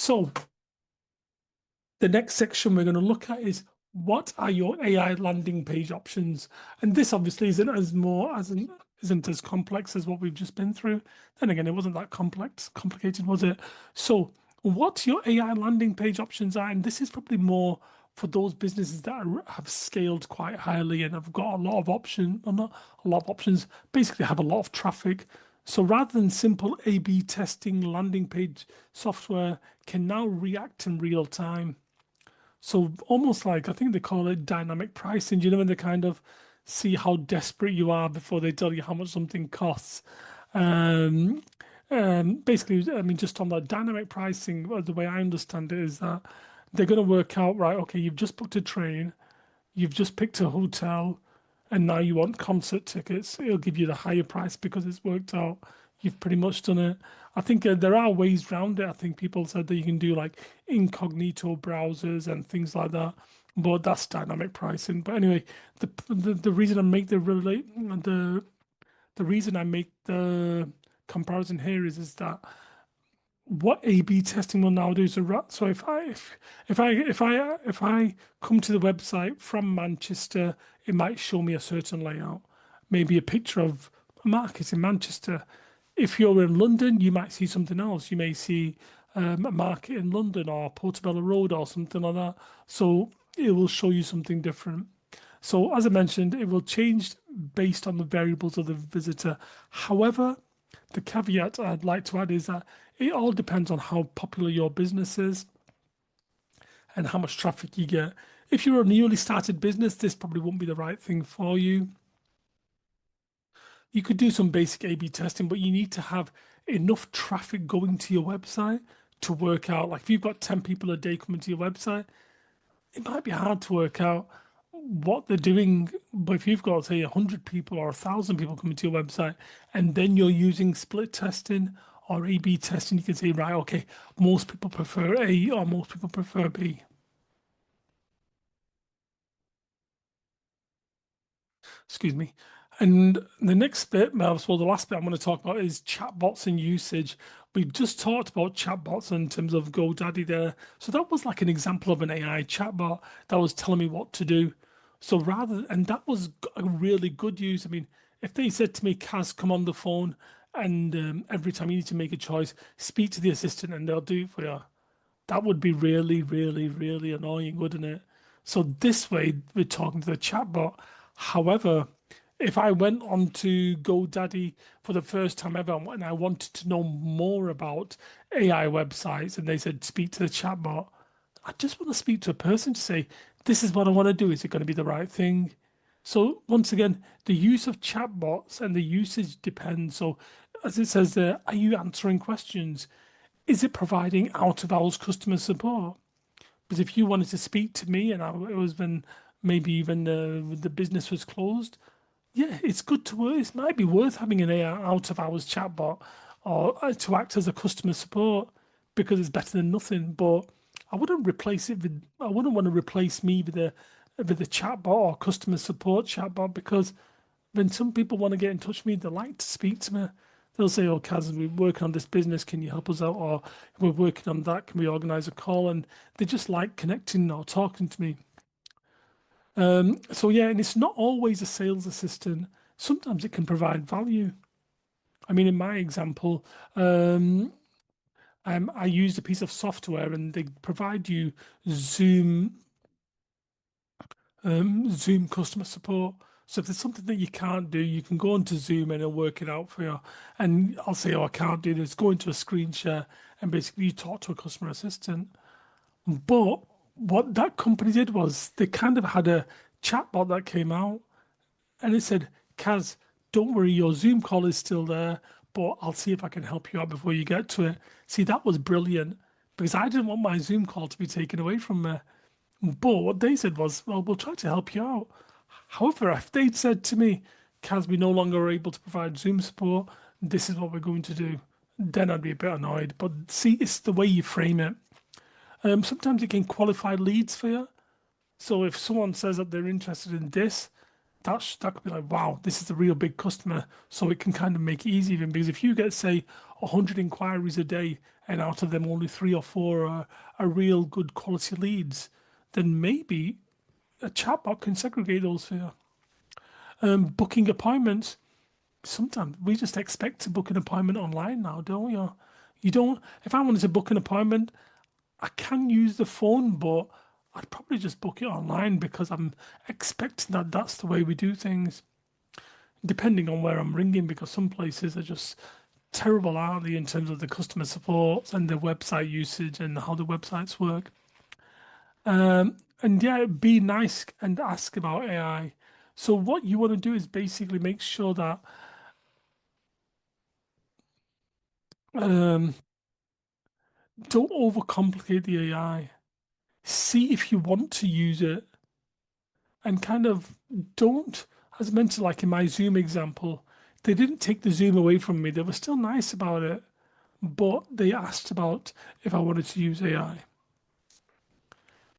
So the next section we're going to look at is what are your AI landing page options? And this obviously isn't as complex as what we've just been through. Then again, it wasn't that complicated, was it? So what your AI landing page options are, and this is probably more for those businesses that have scaled quite highly and have got a lot of options, or not a lot of options, basically have a lot of traffic. So rather than simple A/B testing, landing page software can now react in real time. So almost like I think they call it dynamic pricing. You know, when they kind of see how desperate you are before they tell you how much something costs. Um, Basically, I mean, just on that dynamic pricing, the way I understand it is that they're going to work out, right, okay, you've just booked a train, you've just picked a hotel, and now you want concert tickets. It'll give you the higher price because it's worked out. You've pretty much done it. I think there are ways around it. I think people said that you can do like incognito browsers and things like that, but that's dynamic pricing. But anyway, the reason I make the reason I make the comparison here is that what A/B testing will now do is so if I come to the website from Manchester, it might show me a certain layout, maybe a picture of a market in Manchester. If you're in London, you might see something else. You may see a market in London or Portobello Road or something like that. So it will show you something different. So as I mentioned, it will change based on the variables of the visitor. However, the caveat I'd like to add is that it all depends on how popular your business is and how much traffic you get. If you're a newly started business, this probably won't be the right thing for you. You could do some basic A/B testing, but you need to have enough traffic going to your website to work out. Like if you've got 10 people a day coming to your website, it might be hard to work out what they're doing. But if you've got, say, 100 people or 1,000 people coming to your website, and then you're using split testing or A/B testing, you can say, right, okay, most people prefer A or most people prefer B. Excuse me. And the next bit, well, so the last bit I'm going to talk about is chatbots and usage. We've just talked about chatbots in terms of GoDaddy there. So that was like an example of an AI chatbot that was telling me what to do. So and that was a really good use. I mean, if they said to me, Kaz, come on the phone, and every time you need to make a choice, speak to the assistant and they'll do it for you. That would be really, really, really annoying, wouldn't it? So this way, we're talking to the chatbot. However, if I went on to GoDaddy for the first time ever and I wanted to know more about AI websites and they said speak to the chatbot, I just want to speak to a person to say, this is what I want to do. Is it going to be the right thing? So once again, the use of chatbots and the usage depends. So as it says there, are you answering questions? Is it providing out of hours customer support? Because if you wanted to speak to me and it was when maybe even the business was closed, yeah, it's good to work. It might be worth having an AI out of hours chatbot or to act as a customer support because it's better than nothing. But I wouldn't want to replace me with a chatbot or customer support chatbot because when some people want to get in touch with me, they like to speak to me. They'll say, "Oh, Kaz, we're working on this business. Can you help us out?" Or "We're working on that. Can we organize a call?" And they just like connecting or talking to me. So yeah, and it's not always a sales assistant. Sometimes it can provide value. I mean, in my example, I used a piece of software and they provide you Zoom Zoom customer support. So if there's something that you can't do, you can go onto Zoom and it'll work it out for you. And I'll say, oh, I can't do this. Go into a screen share and basically you talk to a customer assistant. But what that company did was they kind of had a chatbot that came out and it said, Kaz, don't worry, your Zoom call is still there, but I'll see if I can help you out before you get to it. See, that was brilliant because I didn't want my Zoom call to be taken away from me. But what they said was, well, we'll try to help you out. However, if they'd said to me, Kaz, we no longer are able to provide Zoom support, this is what we're going to do, then I'd be a bit annoyed. But see, it's the way you frame it. Sometimes it can qualify leads for you. So if someone says that they're interested in this, that could be like, wow, this is a real big customer. So it can kind of make it easy even because if you get, say, 100 inquiries a day and out of them only three or four are real good quality leads, then maybe a chatbot can segregate those for you. Booking appointments. Sometimes we just expect to book an appointment online now, don't we? Or you don't. If I wanted to book an appointment, I can use the phone, but I'd probably just book it online because I'm expecting that that's the way we do things, depending on where I'm ringing, because some places are just terrible, aren't they, in terms of the customer support and the website usage and how the websites work. And yeah, be nice and ask about AI. So what you want to do is basically make sure that um, don't overcomplicate the AI. See if you want to use it and kind of don't, as mentioned, like in my Zoom example, they didn't take the Zoom away from me. They were still nice about it, but they asked about if I wanted to use AI.